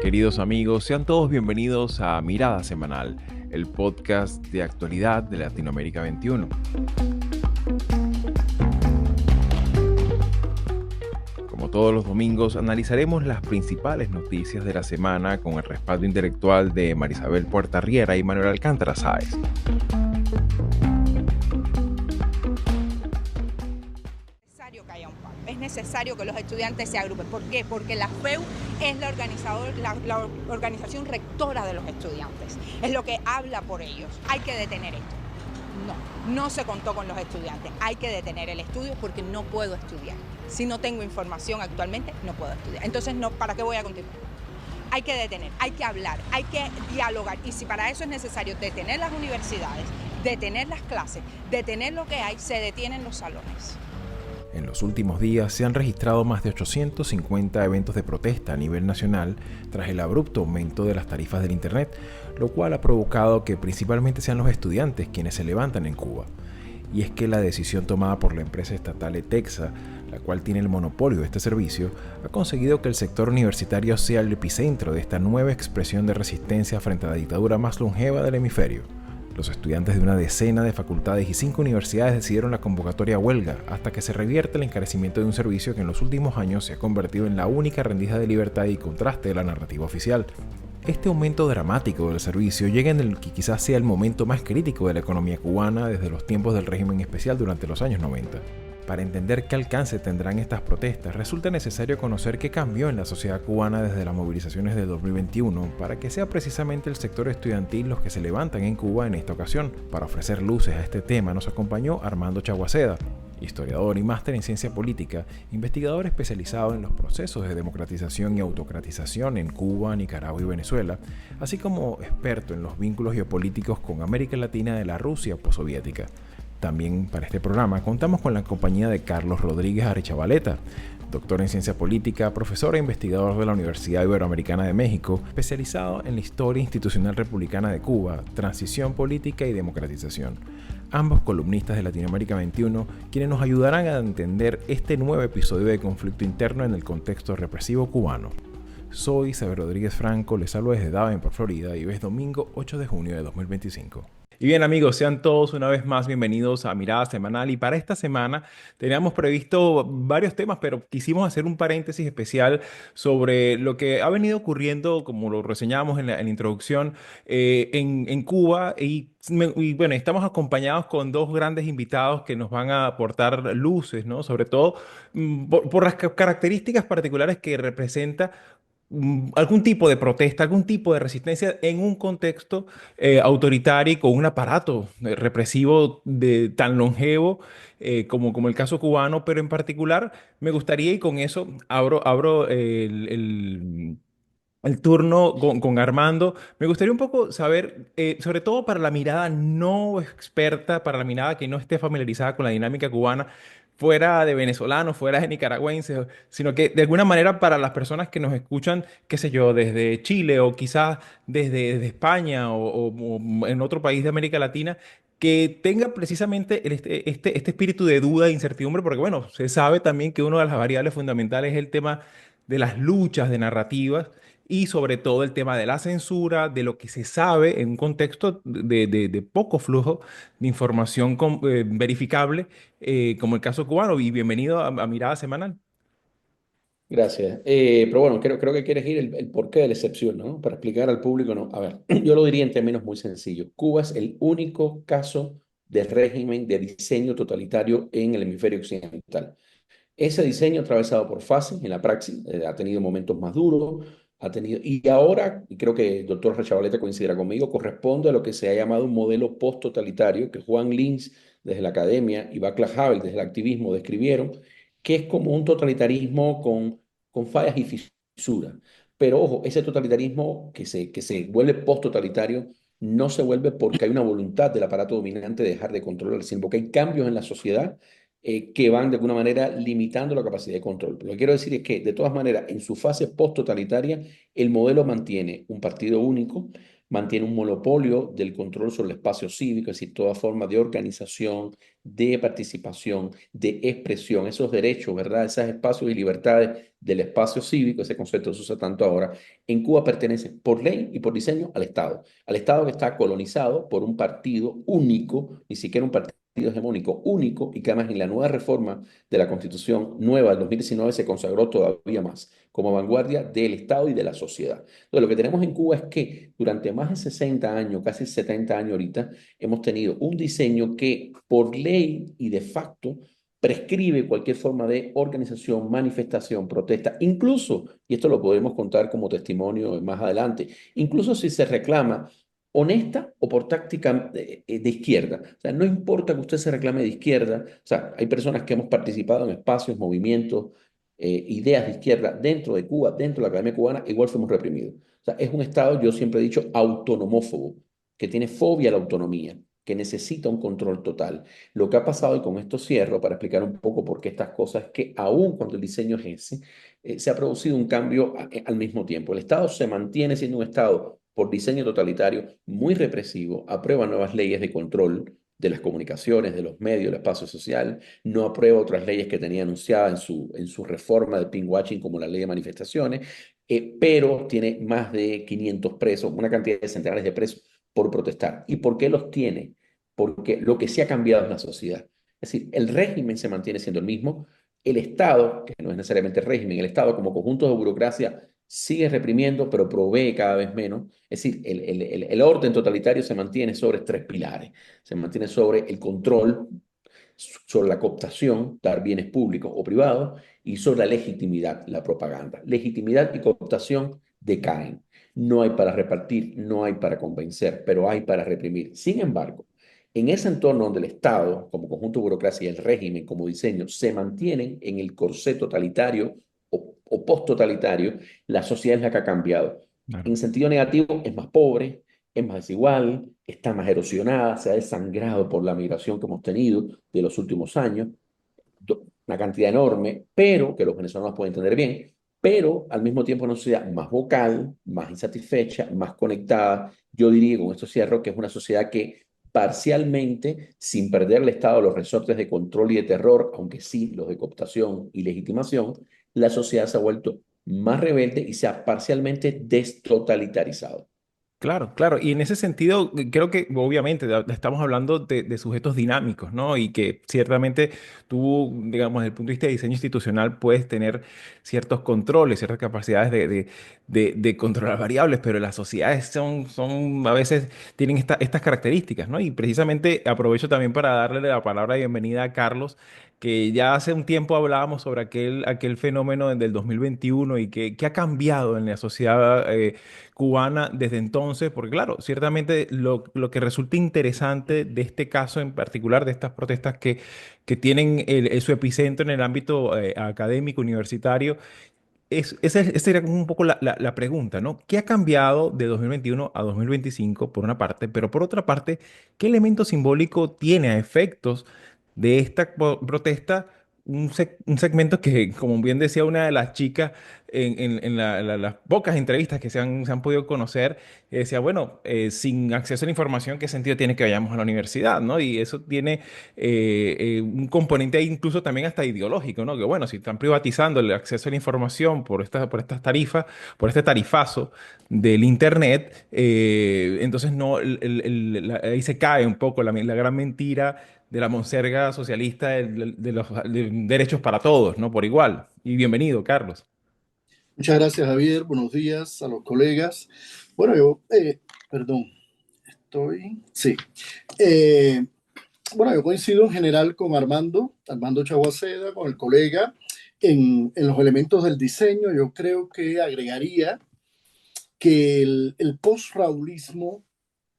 Queridos amigos, sean todos bienvenidos a Mirada Semanal, el podcast de actualidad de Latinoamérica 21. Como todos los domingos, analizaremos las principales noticias de la semana con el respaldo intelectual de Marisabel Puertarriera y Manuel Alcántara Sáez. Es necesario que los estudiantes se agrupen. ¿Por qué? Porque la FEU es la organización rectora de los estudiantes. Es lo que habla por ellos. Hay que detener esto. No se contó con los estudiantes. Hay que detener el estudio porque no puedo estudiar. Si no tengo información actualmente, no puedo estudiar. Entonces, ¿para qué voy a continuar? Hay que detener, hay que hablar, hay que dialogar. Y si para eso es necesario detener las universidades, detener las clases, detener lo que hay, se detienen los salones. En los últimos días se han registrado más de 850 eventos de protesta a nivel nacional tras el abrupto aumento de las tarifas del Internet, lo cual ha provocado que principalmente sean los estudiantes quienes se levantan en Cuba. Y es que la decisión tomada por la empresa estatal ETEXA, la cual tiene el monopolio de este servicio, ha conseguido que el sector universitario sea el epicentro de esta nueva expresión de resistencia frente a la dictadura más longeva del hemisferio. Los estudiantes de una decena de facultades y 5 universidades decidieron la convocatoria a huelga hasta que se revierte el encarecimiento de un servicio que en los últimos años se ha convertido en la única rendija de libertad y contraste de la narrativa oficial. Este aumento dramático del servicio llega en el que quizás sea el momento más crítico de la economía cubana desde los tiempos del régimen especial durante los años 90. Para entender qué alcance tendrán estas protestas, resulta necesario conocer qué cambió en la sociedad cubana desde las movilizaciones de 2021 para que sea precisamente el sector estudiantil los que se levantan en Cuba en esta ocasión. Para ofrecer luces a este tema nos acompañó Armando Chaguaceda, historiador y máster en ciencia política, investigador especializado en los procesos de democratización y autocratización en Cuba, Nicaragua y Venezuela, así como experto en los vínculos geopolíticos con América Latina de la Rusia postsoviética. También para este programa contamos con la compañía de Carlos Rodríguez Arechavaleta, doctor en ciencia política, profesor e investigador de la Universidad Iberoamericana de México, especializado en la historia institucional republicana de Cuba, transición política y democratización. Ambos columnistas de Latinoamérica 21, quienes nos ayudarán a entender este nuevo episodio de conflicto interno en el contexto represivo cubano. Soy Xavier Rodríguez Franco, les hablo desde Davenport, Florida, y hoy es domingo 8 de junio de 2025. Y bien amigos, sean todos una vez más bienvenidos a Mirada Semanal, y para esta semana teníamos previsto varios temas, pero quisimos hacer un paréntesis especial sobre lo que ha venido ocurriendo, como lo reseñábamos en la introducción, en Cuba y bueno, estamos acompañados con dos grandes invitados que nos van a aportar luces, ¿no? Sobre todo por las características particulares que representa algún tipo de protesta, algún tipo de resistencia en un contexto autoritario y con un aparato represivo tan longevo como el caso cubano, pero en particular me gustaría, y con eso abro el turno con Armando. Me gustaría un poco saber, sobre todo para la mirada no experta, para la mirada que no esté familiarizada con la dinámica cubana, fuera de venezolanos, fuera de nicaragüenses, sino que de alguna manera para las personas que nos escuchan, qué sé yo, desde Chile o quizás desde España o en otro país de América Latina, que tenga precisamente este espíritu de duda e incertidumbre, porque bueno, se sabe también que una de las variables fundamentales es el tema de las luchas de narrativas y sobre todo el tema de la censura, de lo que se sabe en un contexto de poco flujo de información verificable, como el caso cubano. Y bienvenido a Mirada Semanal. Gracias. Pero bueno, creo que quieres ir el porqué de la excepción, ¿no? Para explicar al público, ¿no? A ver, yo lo diría en términos muy sencillos. Cuba es el único caso de régimen de diseño totalitario en el hemisferio occidental. Ese diseño atravesado por fases en la praxis, ha tenido momentos más duros, y ahora, y creo que el doctor Rechavaleta coincidirá conmigo, corresponde a lo que se ha llamado un modelo post-totalitario que Juan Lins desde la academia y Václav Havel desde el activismo describieron, que es como un totalitarismo con fallas y fisuras. Pero ojo, ese totalitarismo que se vuelve post-totalitario no se vuelve porque hay una voluntad del aparato dominante de dejar de controlar, sino porque hay cambios en la sociedad que van de alguna manera limitando la capacidad de control. Lo que quiero decir es que, de todas maneras, en su fase post-totalitaria, el modelo mantiene un partido único, mantiene un monopolio del control sobre el espacio cívico, es decir, toda forma de organización, de participación, de expresión, esos derechos, ¿verdad? Esos espacios y libertades del espacio cívico, ese concepto se usa tanto ahora, en Cuba pertenece por ley y por diseño al Estado que está colonizado por un partido único, ni siquiera un partido hegemónico único, y que además en la nueva reforma de la Constitución nueva del 2019 se consagró todavía más como vanguardia del Estado y de la sociedad. Entonces, lo que tenemos en Cuba es que durante más de 60 años, casi 70 años ahorita, hemos tenido un diseño que por ley y de facto prescribe cualquier forma de organización, manifestación, protesta, incluso, y esto lo podemos contar como testimonio más adelante, incluso si se reclama honesta o por táctica de izquierda. O sea, no importa que usted se reclame de izquierda, o sea, hay personas que hemos participado en espacios, movimientos, ideas de izquierda dentro de Cuba, dentro de la Academia Cubana, igual fuimos reprimidos. O sea, es un Estado, yo siempre he dicho, autonomófobo, que tiene fobia a la autonomía, que necesita un control total. Lo que ha pasado, y con esto cierro para explicar un poco por qué estas cosas, es que aún cuando el diseño es ese, se ha producido un cambio al mismo tiempo. El Estado se mantiene siendo un Estado por diseño totalitario, muy represivo, aprueba nuevas leyes de control de las comunicaciones, de los medios, del espacio social, no aprueba otras leyes que tenía anunciada en su reforma de pinkwashing como la ley de manifestaciones, pero tiene más de 500 presos, una cantidad de centenares de presos por protestar. ¿Y por qué los tiene? Porque lo que sí ha cambiado es la sociedad. Es decir, el régimen se mantiene siendo el mismo, el Estado, que no es necesariamente el régimen, el Estado como conjunto de burocracia sigue reprimiendo, pero provee cada vez menos. Es decir, el orden totalitario se mantiene sobre tres pilares. Se mantiene sobre el control, sobre la cooptación, dar bienes públicos o privados, y sobre la legitimidad, la propaganda. Legitimidad y cooptación decaen. No hay para repartir, no hay para convencer, pero hay para reprimir. Sin embargo, en ese entorno donde el Estado, como conjunto de burocracia, y el régimen como diseño, se mantienen en el corsé totalitario o post-totalitario, la sociedad es la que ha cambiado. Claro. En sentido negativo, es más pobre, es más desigual, está más erosionada, se ha desangrado por la migración que hemos tenido de los últimos años, una cantidad enorme, pero que los venezolanos pueden entender bien, pero al mismo tiempo una sociedad más vocal, más insatisfecha, más conectada. Yo diría, con esto cierro, que es una sociedad que parcialmente, sin perder el Estado los resortes de control y de terror, aunque sí los de cooptación y legitimación, la sociedad se ha vuelto más rebelde y se ha parcialmente destotalizarizado. Claro, claro. Y en ese sentido, creo que obviamente estamos hablando de sujetos dinámicos, ¿no? Y que ciertamente tú, digamos, desde el punto de vista de diseño institucional, puedes tener ciertos controles, ciertas capacidades de controlar variables, pero las sociedades son a veces tienen estas características, ¿no? Y precisamente aprovecho también para darle la palabra de bienvenida a Carlos, que ya hace un tiempo hablábamos sobre aquel fenómeno del 2021 y que ha cambiado en la sociedad. Cubana desde entonces, porque claro, ciertamente lo que resulta interesante de este caso en particular, de estas protestas que tienen su epicentro en el ámbito académico, universitario, esa sería como un poco la pregunta, ¿no? ¿Qué ha cambiado de 2021 a 2025, por una parte, pero por otra parte, qué elemento simbólico tiene a efectos de esta protesta? Un segmento que, como bien decía una de las chicas en las pocas entrevistas que se han podido conocer, decía, bueno, sin acceso a la información, ¿qué sentido tiene que vayamos a la universidad, ¿no? Y eso tiene un componente ahí incluso también hasta ideológico, ¿no? Que bueno, si están privatizando el acceso a la información por estas tarifas, por este tarifazo del Internet, entonces no, ahí se cae un poco la gran mentira de la monserga socialista de los derechos para todos, ¿no? Por igual. Y bienvenido, Carlos. Muchas gracias, Javier. Buenos días a los colegas. Bueno, perdón, sí. Eh, bueno, yo coincido en general con Armando Chaguaceda, con el colega, en los elementos del diseño. Yo creo que agregaría que el post-raulismo,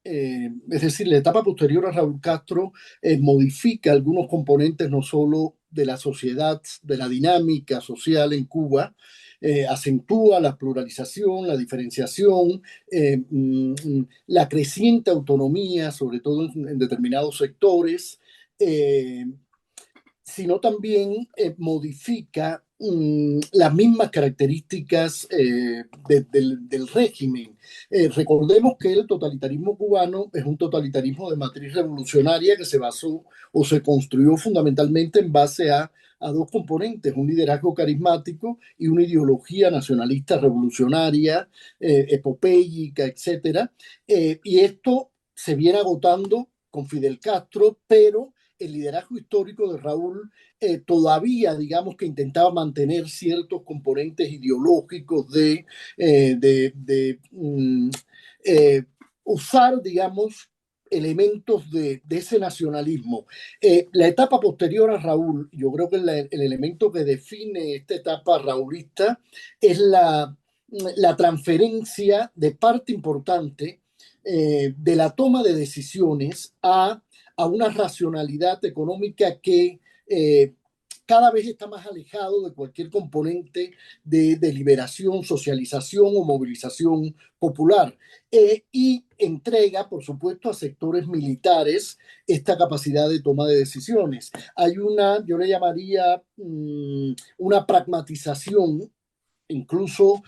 es decir, la etapa posterior a Raúl Castro, modifica algunos componentes no solo de la sociedad, de la dinámica social en Cuba, acentúa la pluralización, la diferenciación, la creciente autonomía, sobre todo en determinados sectores, sino también modifica las mismas características del régimen. Recordemos que el totalitarismo cubano es un totalitarismo de matriz revolucionaria que se basó o se construyó fundamentalmente en base a dos componentes, un liderazgo carismático y una ideología nacionalista revolucionaria, epopéyica, etcétera. Y esto se viene agotando con Fidel Castro, pero el liderazgo histórico de Raúl todavía, digamos que intentaba mantener ciertos componentes ideológicos de usar, digamos, elementos de ese nacionalismo. La etapa posterior a Raúl, yo creo que el elemento que define esta etapa raulista es la transferencia de parte importante de la toma de decisiones a una racionalidad económica que cada vez está más alejado de cualquier componente de liberación, socialización o movilización popular. Y entrega, por supuesto, a sectores militares esta capacidad de toma de decisiones. Hay yo le llamaría una pragmatización, incluso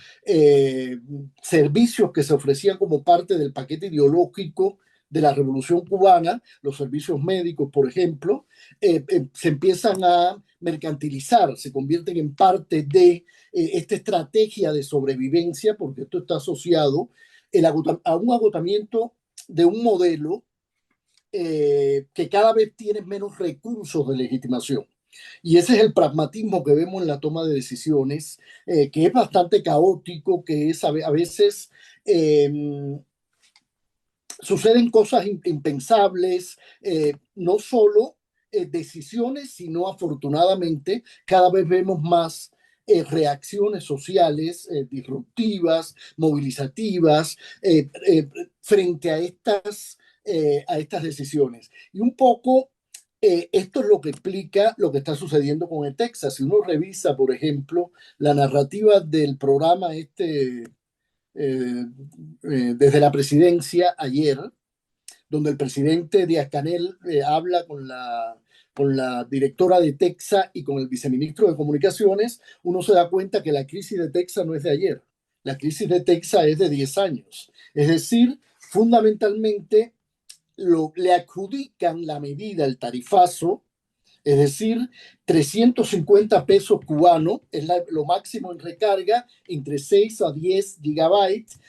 servicios que se ofrecían como parte del paquete ideológico de la Revolución Cubana, los servicios médicos, por ejemplo, se empiezan a mercantilizar, se convierten en parte de esta estrategia de sobrevivencia, porque esto está asociado a un agotamiento de un modelo que cada vez tiene menos recursos de legitimación. Y ese es el pragmatismo que vemos en la toma de decisiones, que es bastante caótico, que es a veces suceden cosas impensables, no solo decisiones, sino afortunadamente cada vez vemos más reacciones sociales disruptivas, movilizativas, frente a estas decisiones. Y un poco esto es lo que explica lo que está sucediendo con el Texas. Si uno revisa, por ejemplo, la narrativa del programa desde la presidencia ayer, donde el presidente Díaz-Canel habla con la directora de Texas y con el viceministro de Comunicaciones, uno se da cuenta que la crisis de Texas no es de ayer. La crisis de Texas es de 10 años. Es decir, fundamentalmente le adjudican la medida, el tarifazo, es decir, 350 pesos cubanos, es lo máximo en recarga, entre 6 a 10 gigabytes.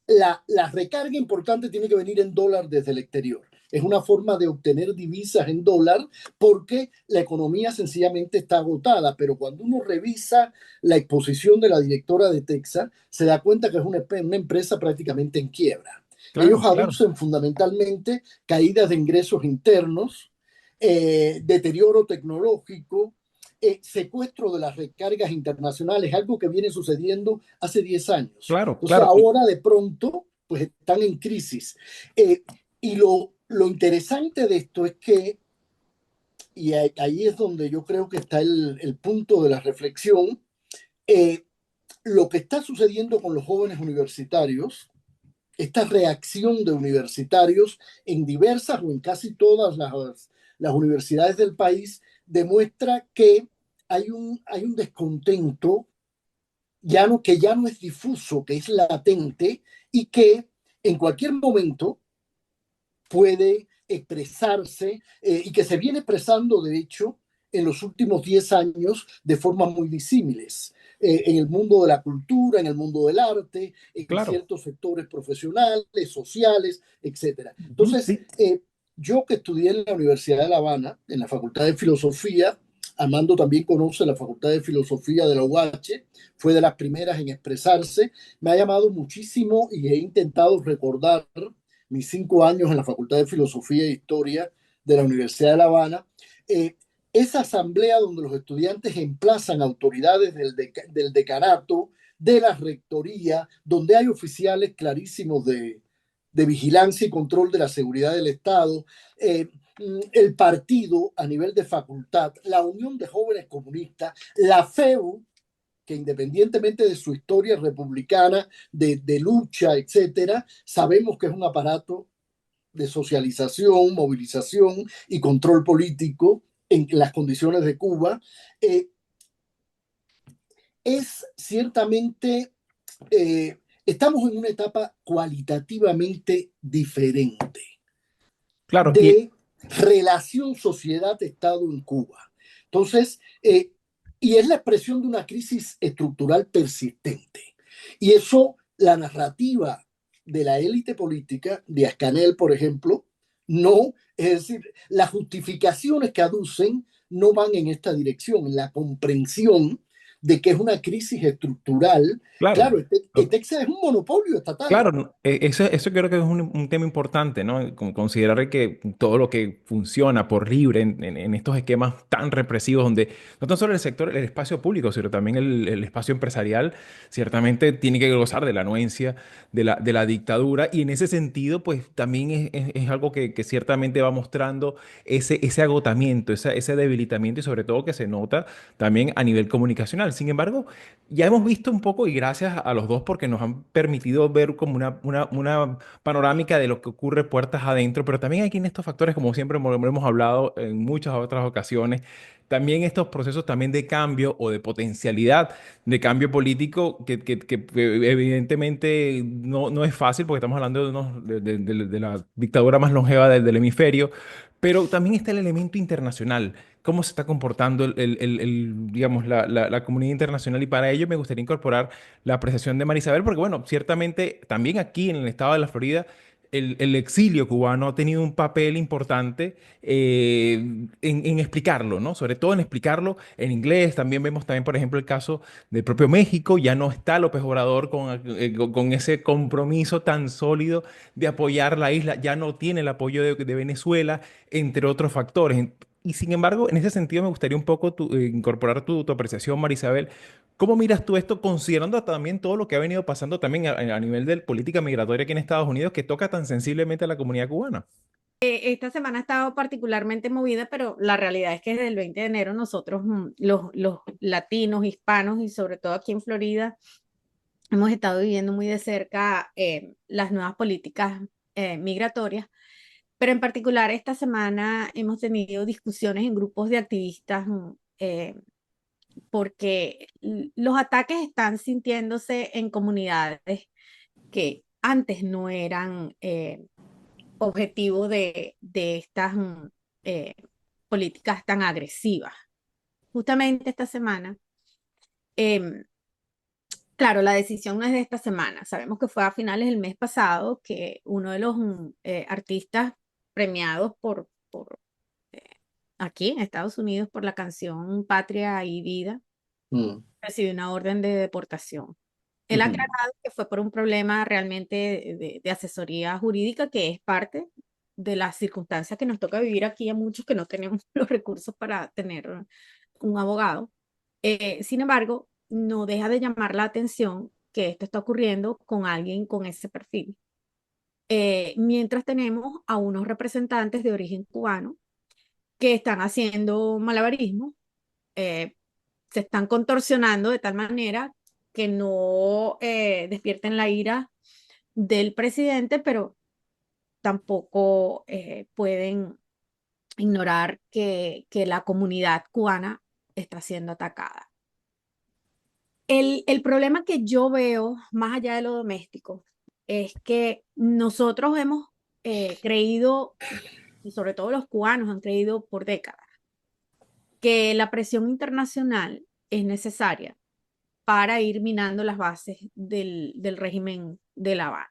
La recarga importante tiene que venir en dólar desde el exterior. Es una forma de obtener divisas en dólar porque la economía sencillamente está agotada, pero cuando uno revisa la exposición de la directora de Texas, se da cuenta que es una empresa prácticamente en quiebra. Claro, Ellos aducen fundamentalmente caídas de ingresos internos, deterioro tecnológico, secuestro de las recargas internacionales, algo que viene sucediendo hace 10 años. Claro, Entonces claro. ahora de pronto pues están en crisis. Y lo interesante de esto es que, y ahí es donde yo creo que está el punto de la reflexión, lo que está sucediendo con los jóvenes universitarios, esta reacción de universitarios en diversas o en casi todas las universidades del país, demuestra que hay un descontento que ya no es difuso, que es latente y que en cualquier momento puede expresarse y que se viene expresando, de hecho, en los últimos 10 años de formas muy disímiles. En el mundo de la cultura, en el mundo del arte, en Claro. ciertos sectores profesionales, sociales, etc. Entonces, Sí. yo que estudié en la Universidad de La Habana, en la Facultad de Filosofía, Armando también conoce la Facultad de Filosofía de la UH, fue de las primeras en expresarse, me ha llamado muchísimo y he intentado recordar mis 5 años en la Facultad de Filosofía e Historia de la Universidad de La Habana, esa asamblea donde los estudiantes emplazan autoridades del decanato, de la rectoría, donde hay oficiales clarísimos de vigilancia y control de la seguridad del Estado, el partido a nivel de facultad, la Unión de Jóvenes Comunistas, la FEU, que independientemente de su historia republicana, de lucha, etcétera, sabemos que es un aparato de socialización, movilización y control político en las condiciones de Cuba. es ciertamente, estamos en una etapa cualitativamente diferente Claro, y de relación sociedad-Estado en Cuba. Entonces, y es la expresión de una crisis estructural persistente. Y eso, la narrativa de la élite política, de Ascanel, por ejemplo, no, es decir, las justificaciones que aducen no van en esta dirección, en la comprensión de que es una crisis estructural. claro. Claro, Texas es un monopolio estatal. Claro, no, eso creo que es un tema importante, ¿no? Considerar que todo lo que funciona por libre en estos esquemas tan represivos, donde no tan solo el sector, el espacio público, sino también el espacio empresarial, ciertamente tiene que gozar de la anuencia de la dictadura. Y en ese sentido, pues también es algo que ciertamente va mostrando ese agotamiento, ese debilitamiento y sobre todo que se nota también a nivel comunicacional. Sin embargo, ya hemos visto un poco, y gracias a los dos porque nos han permitido ver como una panorámica de lo que ocurre puertas adentro, pero también aquí en estos factores, como siempre hemos hablado en muchas otras ocasiones, también estos procesos también de cambio o de potencialidad de cambio político que evidentemente no es fácil porque estamos hablando de la dictadura más longeva del hemisferio, pero también está el elemento internacional, cómo se está comportando digamos, la comunidad internacional. Y para ello me gustaría incorporar la apreciación de Marisabel, porque bueno, ciertamente también aquí en el estado de la Florida, el exilio cubano ha tenido un papel importante en explicarlo, ¿no? Sobre todo en explicarlo en inglés. También vemos también, por ejemplo, el caso del propio México. Ya no está López Obrador con ese compromiso tan sólido de apoyar la isla. Ya no tiene el apoyo de Venezuela, entre otros factores. Y sin embargo, en ese sentido me gustaría un poco incorporar tu apreciación, Marisabel. ¿Cómo miras tú esto, considerando también todo lo que ha venido pasando también a nivel de política migratoria aquí en Estados Unidos, que toca tan sensiblemente a la comunidad cubana? Esta semana ha estado particularmente movida, pero la realidad es que desde el 20 de enero nosotros, los latinos, hispanos y sobre todo aquí en Florida, hemos estado viviendo muy de cerca las nuevas políticas migratorias, pero en particular esta semana hemos tenido discusiones en grupos de activistas porque los ataques están sintiéndose en comunidades que antes no eran objetivo de estas eh, políticas tan agresivas. Justamente esta semana, eh, claro, la decisión no es de esta semana. Sabemos que fue a finales del mes pasado que uno de los artistas premiados eh, aquí en Estados Unidos por la canción Patria y Vida Mm, recibió una orden de deportación. Él ha ujú. aclarado que fue por un problema realmente de asesoría jurídica, que es parte de las circunstancias que nos toca vivir aquí a muchos que no tenemos los recursos para tener un abogado. Sin embargo, no deja de llamar la atención que esto está ocurriendo con alguien con ese perfil. Mientras tenemos a unos representantes de origen cubano que están haciendo malabarismo, eh, se están contorsionando de tal manera que no despierten la ira del presidente, pero tampoco pueden ignorar que la comunidad cubana está siendo atacada. El problema que yo veo, más allá de lo doméstico, es que nosotros hemos creído, y sobre todo los cubanos han creído por décadas, que la presión internacional es necesaria para ir minando las bases del régimen de La Habana.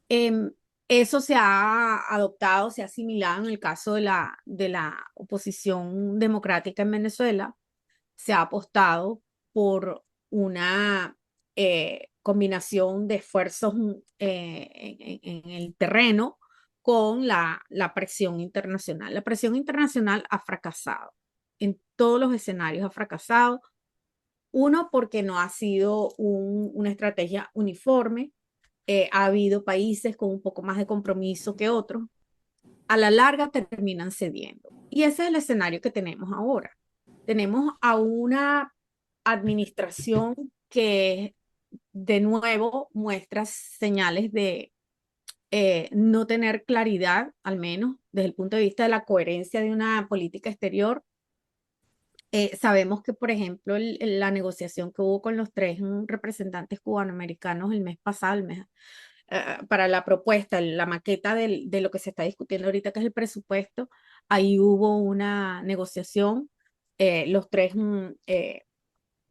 Em, Eso se ha adoptado, se ha asimilado en el caso de la oposición democrática en Venezuela. Se ha apostado por una combinación de esfuerzos en el terreno con la presión internacional. La presión internacional ha fracasado. En todos los escenarios ha fracasado. Uno, porque no ha sido una estrategia uniforme. Ha habido países con un poco más de compromiso que otros. A la larga terminan cediendo. Y ese es el escenario que tenemos ahora. Tenemos a una administración que de nuevo muestra señales de no tener claridad, al menos desde el punto de vista de la coherencia de una política exterior, Sabemos que, por ejemplo, la negociación que hubo con los tres representantes cubanoamericanos el mes pasado, para la propuesta, la maqueta de lo que se está discutiendo ahorita, que es el presupuesto, ahí hubo una negociación. Los tres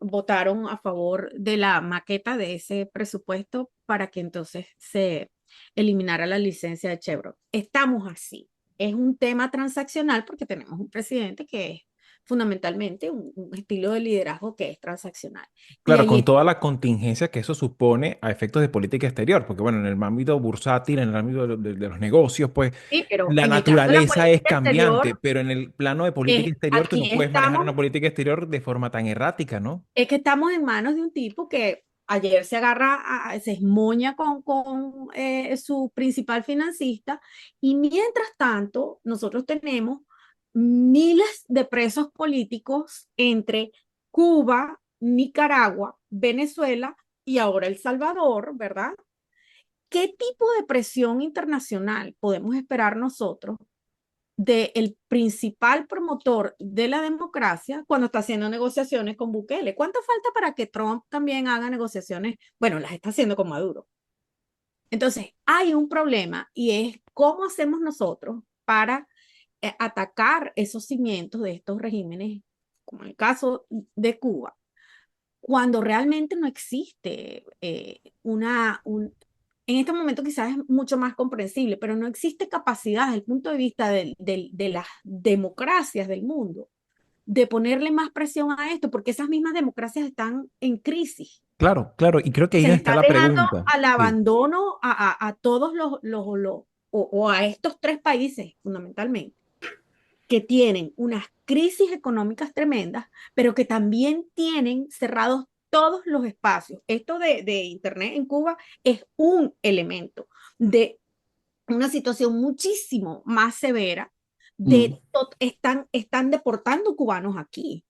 votaron a favor de la maqueta de ese presupuesto para que entonces se eliminara la licencia de Chevron. Estamos así. Es un tema transaccional porque tenemos un presidente que es fundamentalmente un estilo de liderazgo que es transaccional. Y Claro, con ahí toda la contingencia que eso supone a efectos de política exterior, porque bueno, en el ámbito bursátil, en el ámbito de los negocios, pues sí, pero la en el caso de la naturaleza es política exterior, cambiante, pero en el plano de política exterior tú no aquí puedes manejar una estamos, política exterior de forma tan errática, ¿no? es que estamos en manos de un tipo que ayer se agarra, se esmoña con su principal financista y mientras tanto nosotros tenemos miles de presos políticos entre Cuba, Nicaragua, Venezuela y ahora El Salvador, ¿verdad? ¿Qué tipo de presión internacional podemos esperar nosotros del principal promotor de la democracia cuando está haciendo negociaciones con Bukele? ¿Cuánto falta para que Trump también haga negociaciones? Bueno, las está haciendo con Maduro. Entonces, hay un problema y es cómo hacemos nosotros para atacar esos cimientos de estos regímenes, como en el caso de Cuba, cuando realmente no existe en este momento quizás es mucho más comprensible, pero no existe capacidad desde el punto de vista de las democracias del mundo de ponerle más presión a esto, porque esas mismas democracias están en crisis. Claro, claro, y creo que ahí Se le está está la dejando pregunta. al Sí. abandono a todos o a estos tres países fundamentalmente, que tienen unas crisis económicas tremendas, pero que también tienen cerrados todos los espacios. Esto de Internet en Cuba es un elemento de una situación muchísimo más severa Mm. están deportando cubanos aquí.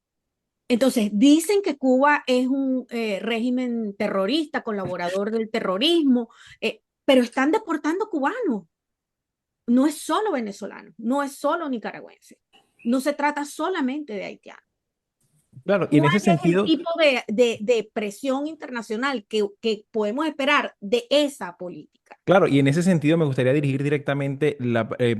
Entonces, dicen que Cuba es un régimen terrorista, colaborador del terrorismo, pero están deportando cubanos. No es solo venezolano, no es solo nicaragüense, no se trata solamente de haitianos. Claro, y en ¿Cuál ese es el sentido, tipo de presión internacional que podemos esperar de esa política? claro, y en ese sentido me gustaría dirigir directamente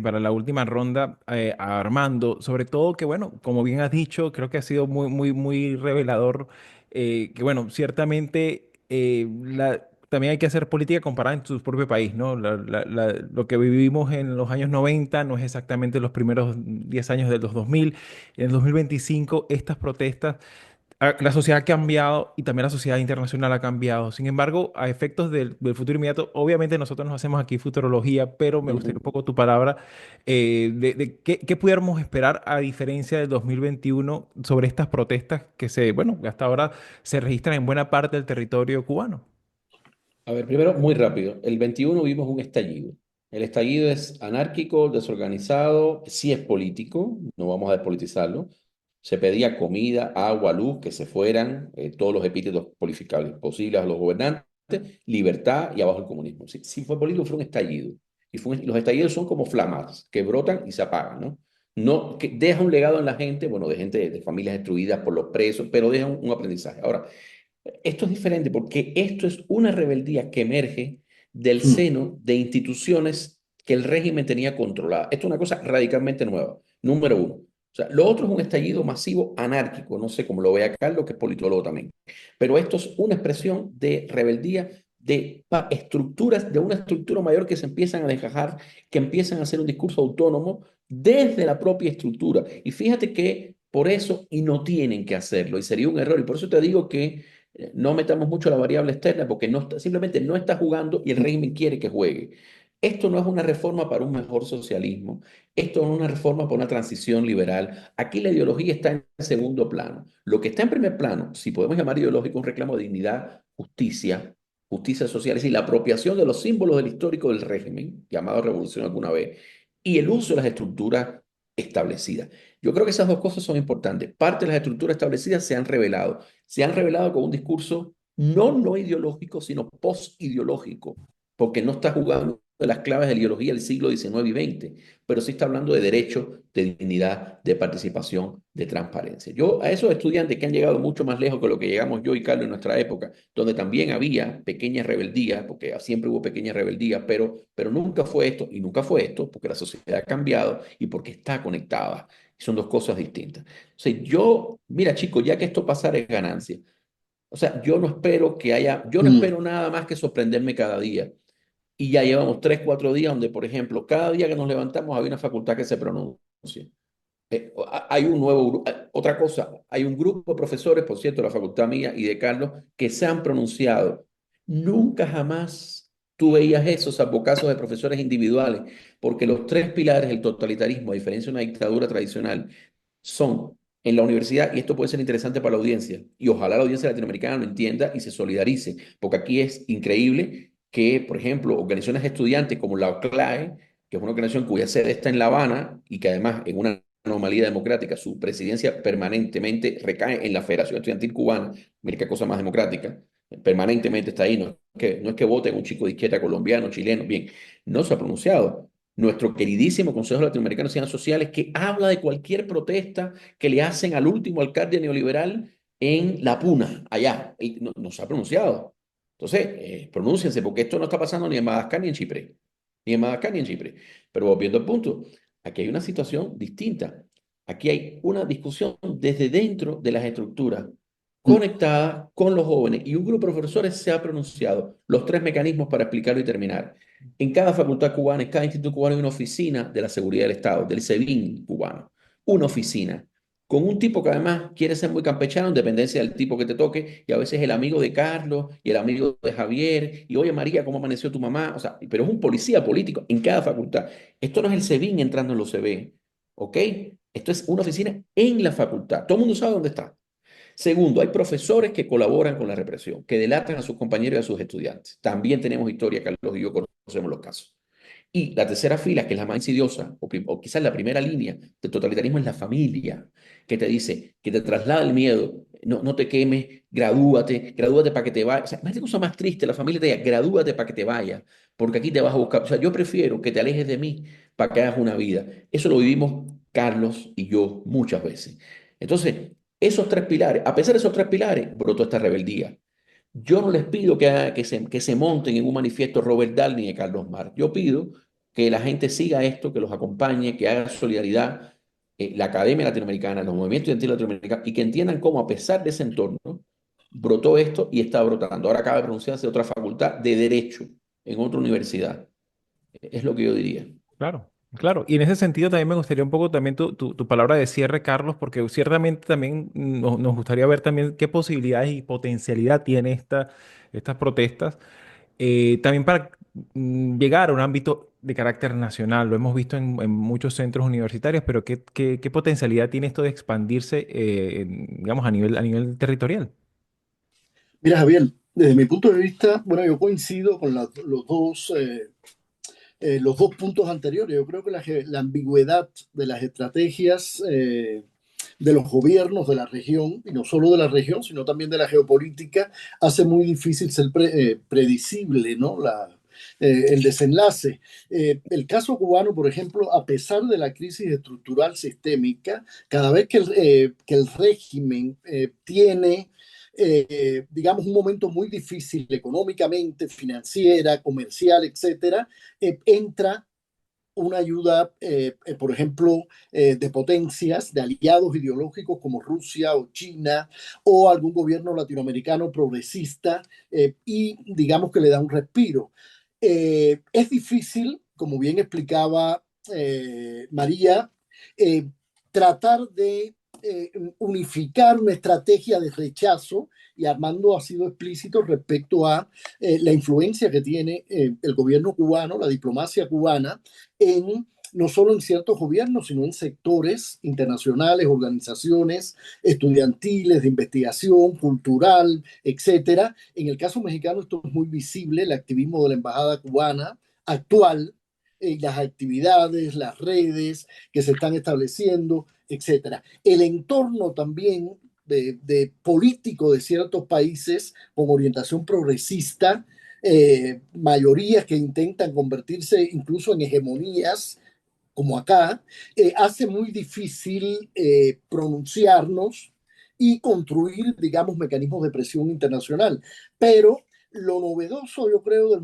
para la última ronda a Armando, sobre todo que, bueno, como bien has dicho, creo que ha sido muy, muy, muy revelador, que, bueno, ciertamente también hay que hacer política comparada en su propio país, ¿no? Lo que vivimos en los años 90 no es exactamente los primeros 10 años de los 2000. En el 2025, estas protestas la sociedad ha cambiado y también la sociedad internacional ha cambiado. Sin embargo, a efectos del futuro inmediato, obviamente nosotros nos hacemos aquí futurología, pero me gustaría un Ujú. poco tu palabra de qué pudiéramos esperar a diferencia del 2021 sobre estas protestas que bueno, hasta ahora se registran en buena parte del territorio cubano. A ver, primero, muy rápido. El 21 vimos un estallido. El estallido es anárquico, desorganizado, sí es político, no vamos a despolitizarlo. Se pedía comida, agua, luz, que se fueran todos los epítetos polificables posibles a los gobernantes, libertad y abajo el comunismo. Sí fue político, fue un estallido. Los estallidos son como flamas que brotan y se apagan, ¿no? No, que deja un legado en la gente, bueno, de gente de familias destruidas por los presos, pero deja un aprendizaje. Ahora, esto es diferente porque esto es una rebeldía que emerge del Mm. seno de instituciones que el régimen tenía controladas. Esto es una cosa radicalmente nueva, número uno. O sea, lo otro es un estallido masivo anárquico, no sé cómo lo vea Carlos, que es politólogo también. Pero esto es una expresión de rebeldía de estructuras, de una estructura mayor que se empiezan a desgajar, que empiezan a hacer un discurso autónomo desde la propia estructura. Y fíjate que por eso, y no tienen que hacerlo, y sería un error. Y por eso te digo que no metamos mucho la variable externa porque simplemente no está jugando y el régimen quiere que juegue. Esto no es una reforma para un mejor socialismo, esto no es una reforma para una transición liberal. Aquí la ideología está en segundo plano. Lo que está en primer plano, si podemos llamar ideológico, un reclamo de dignidad, justicia, justicia social, es decir, la apropiación de los símbolos del histórico del régimen, llamado revolución alguna vez, y el uso de las estructuras establecidas. Yo creo que esas dos cosas son importantes. Parte de las estructuras establecidas se han revelado con un discurso no ideológico, sino post-ideológico, porque no está jugando de las claves de la ideología del siglo XIX y XX, pero sí está hablando de derecho, de dignidad, de participación, de transparencia. Yo a esos estudiantes que han llegado mucho más lejos que lo que llegamos yo y Carlos en nuestra época, donde también había pequeñas rebeldías, porque siempre hubo pequeñas rebeldías, pero nunca fue esto, y nunca fue esto, porque la sociedad ha cambiado y porque está conectada. Son dos cosas distintas. O sea, mira chicos, ya que esto pasara es ganancia. O sea, yo no Mm, espero nada más que sorprenderme cada día. Y ya llevamos 3, 4 días donde, por ejemplo, cada día que nos levantamos hay una facultad que se pronuncia. Hay un nuevo grupo. Otra cosa, hay un grupo de profesores, por cierto, de la facultad mía y de Carlos, que se han pronunciado. Nunca jamás tú veías eso, salvo casos de profesores individuales, porque los tres pilares del totalitarismo, a diferencia de una dictadura tradicional, son en la universidad, y esto puede ser interesante para la audiencia, y ojalá la audiencia latinoamericana lo entienda y se solidarice, porque aquí es increíble que, por ejemplo, organizaciones estudiantes como la OCLAE, que es una organización cuya sede está en La Habana y que además en una anomalía democrática, su presidencia permanentemente recae en la Federación Estudiantil Cubana, mira qué cosa más democrática, permanentemente está ahí, no es que voten un chico de izquierda colombiano, chileno, bien, no se ha pronunciado. Nuestro queridísimo Consejo Latinoamericano de Ciencias Sociales, que habla de cualquier protesta que le hacen al último alcalde neoliberal en La Puna, allá, no se ha pronunciado. Entonces, pronúnciense, porque esto no está pasando ni en Madagascar ni en Chipre, ni en Madagascar ni en Chipre. Pero volviendo al punto, aquí hay una situación distinta. Aquí hay una discusión desde dentro de las estructuras mm. conectada con los jóvenes y un grupo de profesores se ha pronunciado los tres mecanismos para explicarlo y terminar. En cada facultad cubana, en cada instituto cubano hay una oficina de la seguridad del Estado, del SEBIN cubano, una oficina con un tipo que además quiere ser muy campechano en dependencia del tipo que te toque, y a veces el amigo de Carlos y el amigo de Javier, y oye María, ¿cómo amaneció tu mamá? O sea, pero es un policía político en cada facultad. Esto no es el SEBIN entrando en los CB, ¿ok? Esto es una oficina en la facultad. Todo el mundo sabe dónde está. Segundo, hay profesores que colaboran con la represión, que delatan a sus compañeros y a sus estudiantes. También tenemos historia, Carlos y yo conocemos los casos. Y la tercera fila, que es la más insidiosa, o quizás la primera línea del totalitarismo, es la familia, que te dice, que te traslada el miedo, no te quemes, gradúate para que te vayas. O sea, no hay cosa más triste, la familia te diga, gradúate para que te vayas, porque aquí te vas a buscar. O sea, yo prefiero que te alejes de mí para que hagas una vida. Eso lo vivimos Carlos y yo muchas veces. Entonces, esos tres pilares, a pesar de esos tres pilares, brotó esta rebeldía. Yo no les pido que se monten en un manifiesto Robert Dahl ni de Carlos Marx. Yo pido que la gente siga esto, que los acompañe, que haga solidaridad, la Academia Latinoamericana, los movimientos estudiantiles latinoamericanos, y que entiendan cómo, a pesar de ese entorno, brotó esto y está brotando. Ahora acaba de pronunciarse otra facultad de Derecho en otra universidad. Es lo que yo diría. Claro, claro. Y en ese sentido también me gustaría un poco también tu palabra de cierre, Carlos, porque ciertamente también nos gustaría ver también qué posibilidades y potencialidad tiene estas protestas, también para llegar a un ámbito de carácter nacional. Lo hemos visto en muchos centros universitarios, pero ¿qué potencialidad tiene esto de expandirse, digamos, a nivel territorial? Mira, Javier, desde mi punto de vista, bueno, yo coincido con los dos puntos anteriores. Yo creo que la ambigüedad de las estrategias de los gobiernos de la región, y no solo de la región, sino también de la geopolítica, hace muy difícil ser predecible, ¿no? El desenlace. El caso cubano, por ejemplo, a pesar de la crisis estructural sistémica, cada vez que el régimen tiene digamos, un momento muy difícil económicamente, financiera, comercial, etcétera, entra una ayuda, por ejemplo, de potencias, de aliados ideológicos como Rusia o China o algún gobierno latinoamericano progresista y digamos que le da un respiro. Es difícil, como bien explicaba María, eh, tratar de unificar una estrategia de rechazo y Armando ha sido explícito respecto a la influencia que tiene el gobierno cubano, la diplomacia cubana, no solo en ciertos gobiernos, sino en sectores internacionales, organizaciones estudiantiles, de investigación, cultural, etcétera. En el caso mexicano esto es muy visible, el activismo de la embajada cubana actual, las actividades, las redes que se están estableciendo, etcétera. El entorno también político de ciertos países con orientación progresista mayorías que intentan convertirse incluso en hegemonías, como acá, hace muy difícil pronunciarnos y construir, digamos, mecanismos de presión internacional. Pero lo novedoso, yo creo,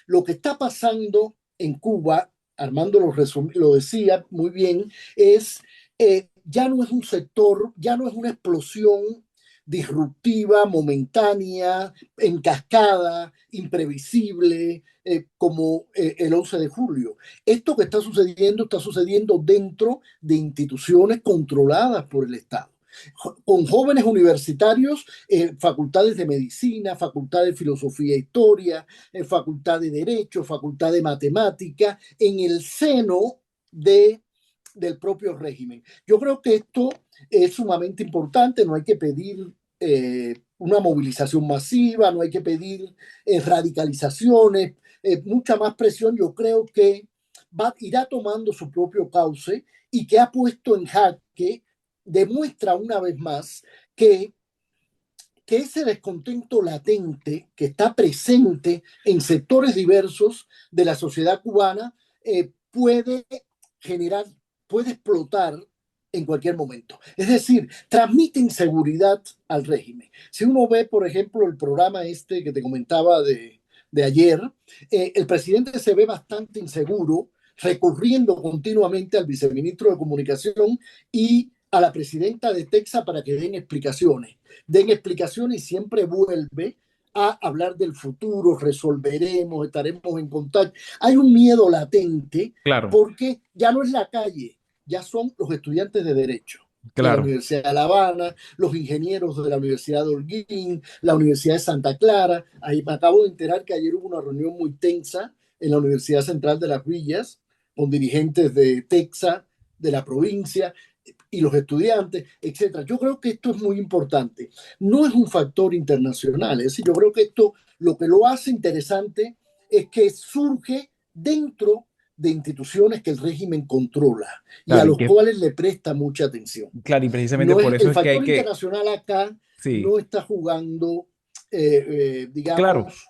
lo que está pasando en Cuba, Armando lo decía muy bien, es ya no es un sector, ya no es una explosión disruptiva, momentánea, en cascada, imprevisible, como el 11 de julio. Esto que está sucediendo dentro de instituciones controladas por el Estado, con jóvenes universitarios, facultades de medicina, facultad de filosofía e historia, facultad de derecho, facultad de matemática, en el seno del propio régimen. Yo creo que esto es sumamente importante, no hay que pedir una movilización masiva, no hay que pedir radicalizaciones, mucha más presión. Yo creo que irá tomando su propio cauce y que ha puesto en jaque, demuestra una vez más que ese descontento latente que está presente en sectores diversos de la sociedad cubana puede explotar en cualquier momento. Es decir, transmite inseguridad al régimen. Si uno ve, por ejemplo, el programa este que te comentaba de ayer, el presidente se ve bastante inseguro, recurriendo continuamente al viceministro de Comunicación y a la presidenta de Texas para que den explicaciones. Y siempre vuelve a hablar del futuro, resolveremos, estaremos en contacto. Hay un miedo latente, Claro, porque ya no es la calle, ya son los estudiantes de Derecho de la claro. Universidad de La Habana, los ingenieros de la Universidad de Holguín, la Universidad de Santa Clara. Ahí me acabo de enterar que ayer hubo una reunión muy tensa en la Universidad Central de las Villas con dirigentes de Texas, de la provincia, y los estudiantes, etcétera. Yo creo que esto es muy importante. No es un factor internacional, es decir, yo creo que esto lo que lo hace interesante es que surge dentro de instituciones que el régimen controla y a Claro, los cuales le presta mucha atención. y precisamente No por es, eso el es que hay factor que, internacional acá sí, no está jugando, claro. digamos,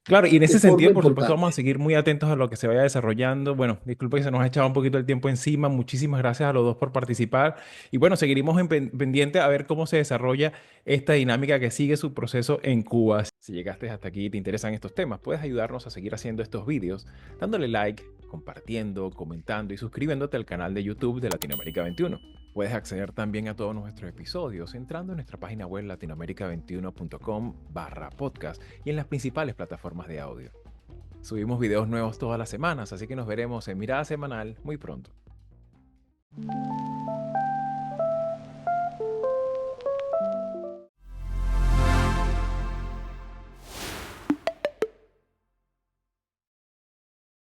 Claro, y en de ese forma sentido, por supuesto, vamos a importante. seguir muy atentos a lo que se vaya desarrollando. Bueno, disculpe que se nos ha echado un poquito el tiempo encima. Muchísimas gracias a los dos por participar. Y bueno, seguiremos pendiente a ver cómo se desarrolla esta dinámica que sigue su proceso en Cuba. Si llegaste hasta aquí y te interesan estos temas, puedes ayudarnos a seguir haciendo estos vídeos, dándole like, compartiendo, comentando y suscribiéndote al canal de YouTube de Latinoamérica 21. Puedes acceder también a todos nuestros episodios entrando en nuestra página web latinoamerica21.com/podcast y en las principales plataformas de audio. Subimos videos nuevos todas las semanas, así que nos veremos en Mirada Semanal muy pronto.